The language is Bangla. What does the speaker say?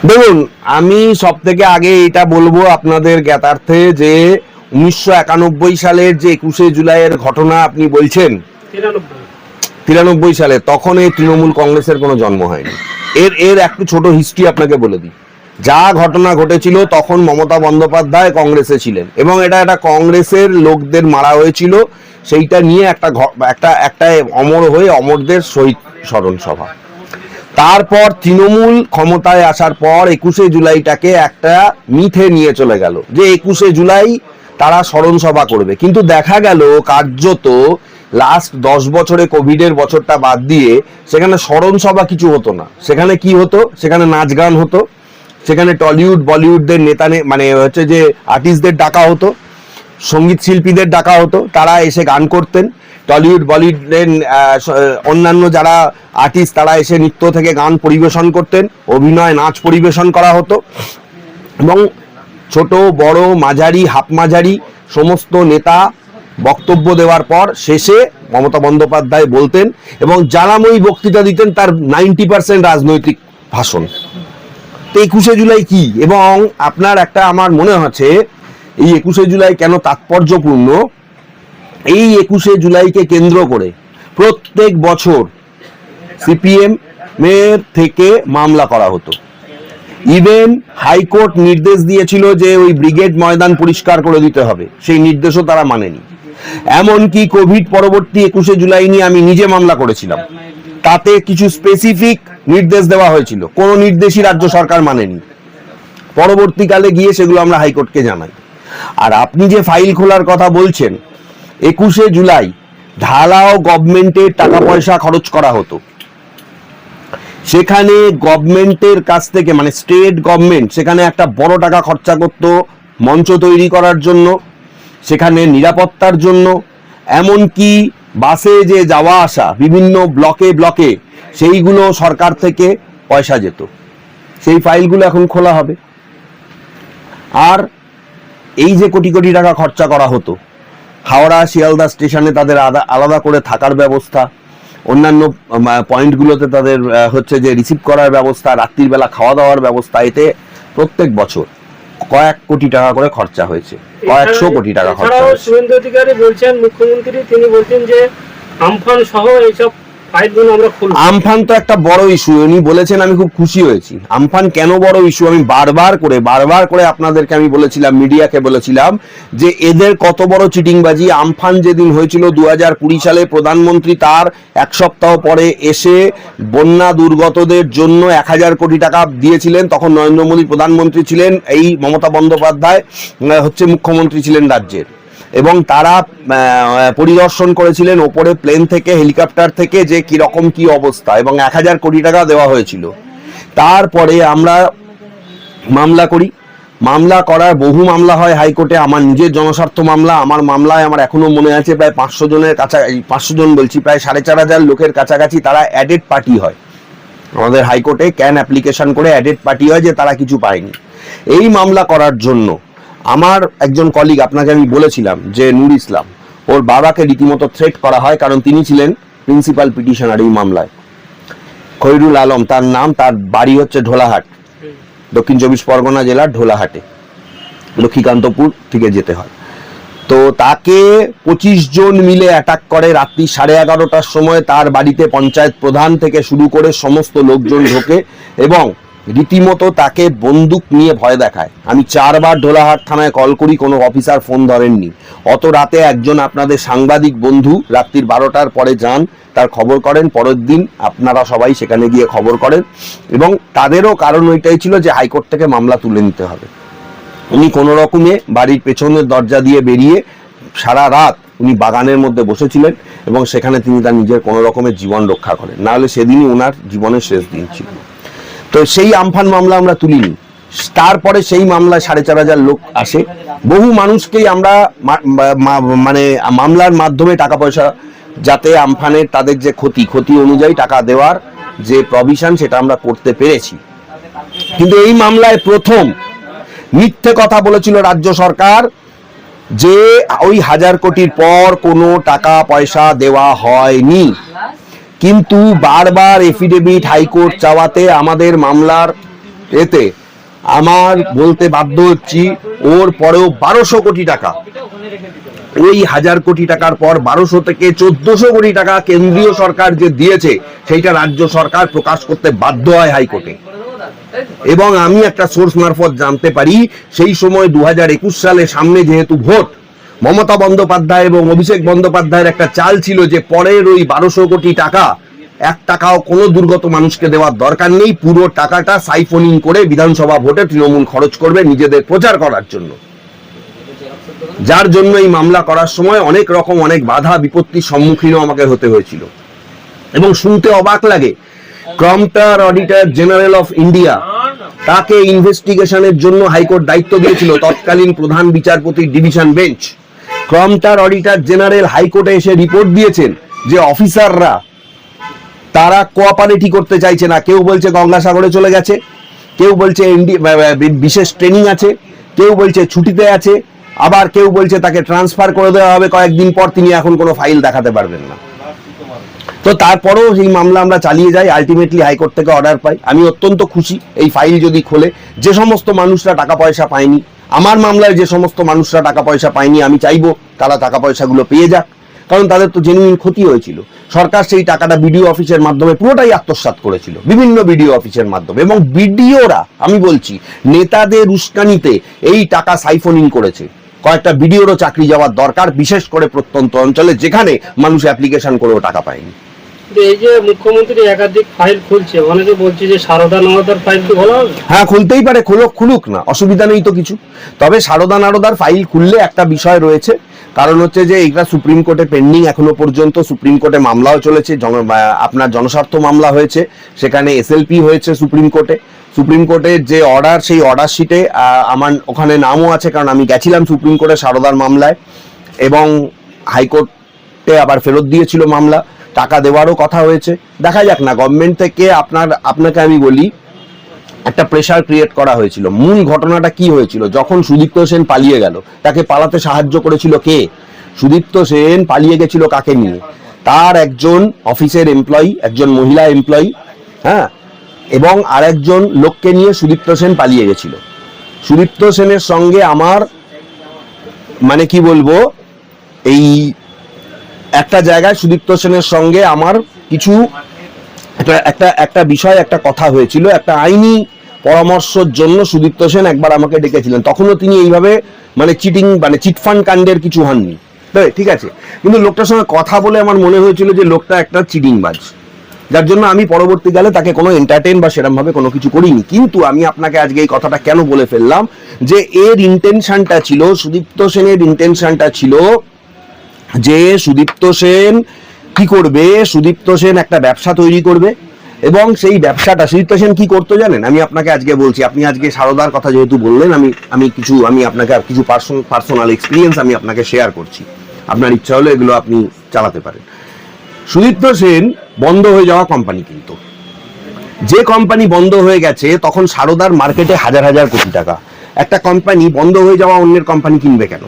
দেখুন, আমি সব থেকে আগে এটা বলবো আপনাদের জ্ঞাতার্থে যে 1991 সালের যে 21শে জুলাইয়ের ঘটনা আপনি বলছেন, 93 সালে, তখন এই তৃণমূল কংগ্রেসের কোনো জন্ম হয়নি। এর এর একটু ছোট হিস্ট্রি আপনাকে বলে দিই। যা ঘটনা ঘটেছিল তখন মমতা বন্দ্যোপাধ্যায় কংগ্রেসে ছিলেন এবং এটা কংগ্রেসের লোকদের মারা হয়েছিল, সেইটা নিয়ে একটা অমর হয়ে অমরদের শহীদ স্মরণ সভা। তারপর তৃণমূল ক্ষমতায় আসার পর 21শে জুলাইটাকে একটা মিথে নিয়ে চলে গেল যে 21শে জুলাই তারা স্মরণ সভা করবে, কিন্তু দেখা গেল কার্যত লাস্ট 10 বছরে, কোভিডের বছরটা বাদ দিয়ে, সেখানে স্মরণ সভা কিছু হতো না। সেখানে কি হতো? সেখানে নাচ গান হতো, সেখানে টলিউড বলিউডদের নেতা মানে হচ্ছে যে আর্টিস্টদের ডাকা হতো, সঙ্গীত শিল্পীদের ডাকা হতো, তারা এসে গান করতেন। টলিউড বলিউডের অন্যান্য যারা আর্টিস্ট তারা এসে নৃত্য থেকে গান পরিবেশন করতেন, অভিনয় নাচ পরিবেশন করা হতো এবং ছোট বড় মাঝারি হাফ মাঝারি সমস্ত নেতা বক্তব্য দেওয়ার পর শেষে মমতা বন্দ্যোপাধ্যায় বলতেন এবং জ্বালাময়ী বক্তৃতা দিতেন, তার 90% রাজনৈতিক ভাষণ। 21শে জুলাই কি, এবং আপনার একটা আমার মনে হচ্ছে এই 21শে জুলাই কেন তাৎপর্যপূর্ণ। এই 21শে জুলাইকে কেন্দ্র করে প্রত্যেক বছর সিপিএম এর থেকে মামলা করা হতো। ইভেন হাইকোর্ট নির্দেশ দিয়েছিল যে ওই ব্রিগেড ময়দান পরিষ্কার করে দিতে হবে, সেই নির্দেশও তারা মানেনি। এমনকি কোভিড পরবর্তী 21শে জুলাই নিয়ে আমি নিজে মামলা করেছিলাম, তাতে কিছু স্পেসিফিক নির্দেশ দেওয়া হয়েছিল, কোনো নির্দেশই রাজ্য সরকার মানেনি। পরবর্তীকালে গিয়ে সেগুলো আমরা হাইকোর্টকে জানাই। আর আপনি যে ফাইল খোলার কথা বলছেন, 21শে জুলাই ঢালাও গভর্নমেন্টের টাকা পয়সা খরচ করা হতো। সেখানে গভর্নমেন্টের কাছ থেকে, মানে স্টেট গভর্নমেন্ট সেখানে একটা বড় টাকা খরচা করত মঞ্চ তৈরি করার জন্য, সেখানে নিরাপত্তার জন্য, এমনকি বাসে যে যাওয়া আসা বিভিন্ন ব্লকে ব্লকে সেইগুলো সরকার থেকে পয়সা যেত। সেই ফাইলগুলো এখন খোলা হবে। আর এই যে কোটি কোটি টাকা খরচা করা হতো, হাওড়া শিয়ালদা স্টেশনে তাদের আলাদা করে থাকার ব্যবস্থা, অন্যান্য পয়েন্টগুলোতে তাদের হচ্ছে যে রিসিভ করার ব্যবস্থা, রাত্রির বেলা খাওয়া দাওয়ার ব্যবস্থা, এতে প্রত্যেক বছর কয়েক কোটি টাকা করে খরচা হয়েছে, কয়েকশো কোটি টাকা খরচা হয়েছে। শুভেন্দু অধিকারী বলছেন, মুখ্যমন্ত্রী তিনি বলছেন যে আমফান সহ এইসব ফাইলগুলো আমরা খুলব। আমফান তো একটা বড় ইস্যু, উনি বলেছেন, আমি খুব খুশি হয়েছি। আমফান কেন বড় ইস্যু, আমি বারবার করে আপনাদেরকে আমি বলেছিলাম, মিডিয়াকে বলেছিলাম যে এদের কত বড় চিটিংবাজি। আমফান যেদিন হয়েছিল 2020 সালে, প্রধানমন্ত্রী তার এক সপ্তাহ পরে এসে বন্যা দুর্গতদের জন্য 1000 কোটি টাকা দিয়েছিলেন। তখন নরেন্দ্র মোদী প্রধানমন্ত্রী ছিলেন, এই মমতা বন্দ্যোপাধ্যায় হচ্ছে মুখ্যমন্ত্রী ছিলেন রাজ্যের, এবং তারা পরিদর্শন করেছিলেন ওপরে প্লেন থেকে, হেলিকপ্টার থেকে, যে কিরকম কি অবস্থা, এবং 1000 কোটি টাকা দেওয়া হয়েছিল। তারপরে আমরা মামলা করি, মামলা করার বহু মামলা হয় হাইকোর্টে। আমার নিজের জনস্বার্থ মামলা, আমার মামলায় আমার এখনো মনে আছে প্রায় 500 জনের কাছাকাছি, 500 জন বলছি, প্রায় 4500 লোকের কাছাকাছি তারা অ্যাডেড পার্টি হয় আমাদের হাইকোর্টে। ক্যান অ্যাপ্লিকেশন করে অ্যাডেড পার্টি হয় যে তারা কিছু পায়নি। এই মামলা করার জন্য আমার একজন কলিগ, আপনাকে আমি বলেছিলাম যে নূর ইসলাম, ওর বাবাকে রীতিমতো থ্রেট করা হয়, কারণ তিনি ছিলেন প্রিন্সিপাল পিটিশনার এই মামলায়। খৈরুল আলম তার নাম, তার বাড়ি হচ্ছে ঢোলাহাট, দক্ষিণ 24 পরগনা জেলার ঢোলাহাটে, লক্ষ্মীকান্তপুর থেকে যেতে হয়। তো তাকে 25 জন মিলে অ্যাটাক করে রাত্রি 11:30টার সময়। তার বাড়িতে পঞ্চায়েত প্রধান থেকে শুরু করে সমস্ত লোকজন ঢোকে এবং রীতিমতো তাকে বন্দুক নিয়ে ভয় দেখায়। আমি 4 বার ঢোলাহাট থানায় কল করি, কোনো অফিসার ফোন ধরেননি। অত রাতে একজন আপনাদের সাংবাদিক বন্ধু রাত্রির 12টার পরে যান, তার খবর করেন। পরের দিন আপনারা সবাই সেখানে গিয়ে খবর করেন, এবং তাদেরও কারণ ওইটাই ছিল যে হাইকোর্ট থেকে মামলা তুলে নিতে হবে। উনি কোনো রকমে বাড়ির পেছনের দরজা দিয়ে বেরিয়ে সারা রাত উনি বাগানের মধ্যে বসেছিলেন এবং সেখানে তিনি তার নিজের কোনো রকমের জীবন রক্ষা করেন, নাহলে সেদিনই ওনার জীবনের শেষ দিন ছিল। তো সেই আমফান মামলা আমরা তুলিনি। তারপরে সেই মামলায় 4500 লোক আসে, বহু মানুষকেই আমরা মানে মামলার মাধ্যমে টাকা পয়সা, যাতে আমফানের তাদের যে ক্ষতি অনুযায়ী টাকা দেওয়ার যে প্রভিশন, সেটা আমরা করতে পেরেছি। কিন্তু এই মামলায় প্রথম মিথ্যে কথা বলেছিল রাজ্য সরকার যে ওই 1000 কোটির পর কোনো টাকা পয়সা দেওয়া হয়নি। কিন্তু বারবার এফিডেভিট হাইকোর্ট চাওয়াতে আমাদের মামলার এতে আমার বলতে বাধ্য হচ্ছি, ওর পরেও 1200 কোটি টাকা, ওই 1000 কোটি টাকার পর 1200 থেকে 1400 কোটি টাকা কেন্দ্রীয় সরকার যে দিয়েছে সেইটা রাজ্য সরকার প্রকাশ করতে বাধ্য হয় হাইকোর্টে। এবং আমি একটা সোর্স মারফত জানতে পারি সেই সময় 2021 সালে সামনে যেহেতু ভোট, মমতা বন্দ্যোপাধ্যায় এবং অভিষেক বন্দ্যোপাধ্যায়ের একটা চাল ছিল যে পরের ওই 1200 কোটি টাকা 1 টাকাও কোনো দুর্গত মানুষকে দেওয়ার দরকার নেই, পুরো টাকাটা সাইফোনিং করে বিধানসভা ভোটে তৃণমূল খরচ করবে নিজেদের প্রচার করার জন্য। যার জন্য এই মামলা করার সময় অনেক রকম অনেক বাধা বিপত্তির সম্মুখীনও আমাকে হতে হয়েছিল। এবং শুনতে অবাক লাগে, কম্পট্রার অডিটর জেনারেল অফ ইন্ডিয়া তাকে ইনভেস্টিগেশনের জন্য হাইকোর্ট দায়িত্ব দিয়েছিল, তৎকালীন প্রধান বিচারপতির ডিভিশন বেঞ্চ। কম্পট্রার অডিটর জেনারেল হাইকোর্টে এসে রিপোর্ট দিয়েছেন যে অফিসাররা তারা কোঅপারেটই করতে চাইছে না। কেউ বলছে গঙ্গাসাগরে চলে গেছে, কেউ বলছে বিশেষ ট্রেনিং আছে, কেউ বলছে ছুটিতে আছে, আবার কেউ বলছে তাকে ট্রান্সফার করে দেওয়া হবে কয়েকদিন পর, তিনি এখন কোনো ফাইল দেখাতে পারবেন না। তো তারপরেও এই মামলা আমরা চালিয়ে যাই, আলটিমেটলি হাইকোর্ট থেকে অর্ডার পাই। আমি অত্যন্ত খুশি এই ফাইল যদি খোলে, যে সমস্ত মানুষরা টাকা পয়সা পায়নি, আমার মামলায় যে সমস্ত মানুষরা টাকা পয়সা পায়নি, আমি চাইবো তারা টাকা পয়সাগুলো পেয়ে যাক, কারণ তাদের তো জেনুইন ক্ষতি হয়েছিল। সরকার সেই টাকাটা বিডিও অফিসের মাধ্যমে পুরোটাই আত্মসাৎ করেছিল, বিভিন্ন বিডিও অফিসের মাধ্যমে, এবং বিডিওরা আমি বলছি নেতাদের উস্কানিতে এই টাকা সাইফোনিং করেছে। কয়েকটা বিডিওরও চাকরি যাওয়ার দরকার, বিশেষ করে প্রত্যন্ত অঞ্চলে যেখানে মানুষ অ্যাপ্লিকেশন করেও টাকা পায়নি। এই যে মুখ্যমন্ত্রী একাধিক ফাইল খুলছে, অনেকে বলছে যে সারদা নারদার ফাইল কি খোলা হবে? হ্যাঁ, খুলতেই পারে, খুলুক না, অসুবিধা নেই তো কিছু। তবে সারদা নারদার ফাইল খুললে একটা বিষয় রয়েছে, কারণ হচ্ছে যে এইটা সুপ্রিম কোর্টে পেন্ডিং এখনো পর্যন্ত। সুপ্রিম কোর্টে মামলাও চলেছে, আপনার জনস্বার্থ মামলা হয়েছে, সেখানে এসএলপি হয়েছে সুপ্রিম কোর্টে। সুপ্রিম কোর্টের যে অর্ডার, সেই অর্ডার শিটে আমার ওখানে নামও আছে, কারণ আমি গেছিলাম সুপ্রিম কোর্টে সারদার মামলায়, এবং হাইকোর্টে আবার ফেরত দিয়েছিল মামলা, টাকা দেওয়ারও কথা হয়েছে। দেখা যাক না, গভর্নমেন্ট থেকে আপনাকে আমি বলি একটা প্রেসার ক্রিয়েট করা হয়েছিল। মূল ঘটনাটা কি হয়েছিল, যখন সুদীপ্ত সেন পালিয়ে গেল, তাকে পালাতে সাহায্য করেছিল কে? সুদীপ্ত সেন পালিয়ে গেছিল কাকে নিয়ে? তার একজন অফিসের এমপ্লয়ি, একজন মহিলা এমপ্লয়ি, হ্যাঁ, এবং আরেকজন লোককে নিয়ে সুদীপ্ত সেন পালিয়ে গেছিল। সুদীপ্ত সেনের সঙ্গে আমার মানে কি বলবো, এই একটা জায়গায় সুদীপ্ত সেনের সঙ্গে আমার কিছু একটা বিষয়, একটা কথা হয়েছিল, একটা আইনি পরামর্শের জন্য সুদীপ্ত সেন একবার আমাকে ডেকেছিলেন। তখনও তিনি এইভাবে মানে চিটফান্ড কাণ্ডের কিছু হননি, ঠিক আছে, কিন্তু লোকটার সঙ্গে কথা বলে আমার মনে হয়েছিল যে লোকটা একটা চিটিংবাজ, যার জন্য আমি পরবর্তীকালে তাকে কোনো এন্টারটেইন বা সেরকম ভাবে কোনো কিছু করিনি। কিন্তু আমি আপনাকে আজকে এই কথাটা কেন বলে ফেললাম, যে এর ইন্টেনশনটা ছিল, সুদীপ্ত সেনের ইন্টেনশনটা ছিল যে সুদীপ্ত সেন কি করবে, সুদীপ্ত সেন একটা ব্যবসা তৈরি করবে, এবং সেই ব্যবসাটা সুদীপ্ত সেন কি করতো জানেন? আমি আপনাকে আজকে বলছি, আপনি আজকে সারদার কথা যেহেতু বললেন, আমি আপনাকে কিছু পার্সোনাল এক্সপিরিয়েন্স আমি আপনাকে শেয়ার করছি, আপনার ইচ্ছা হলে এগুলো আপনি চালাতে পারেন। সুদীপ্ত সেন বন্ধ হয়ে যাওয়া কোম্পানি কিনতো, যে কোম্পানি বন্ধ হয়ে গেছে তখন সারদার মার্কেটে হাজার হাজার কোটি টাকা। একটা কোম্পানি বন্ধ হয়ে যাওয়া অন্যের কোম্পানি কিনবে কেন?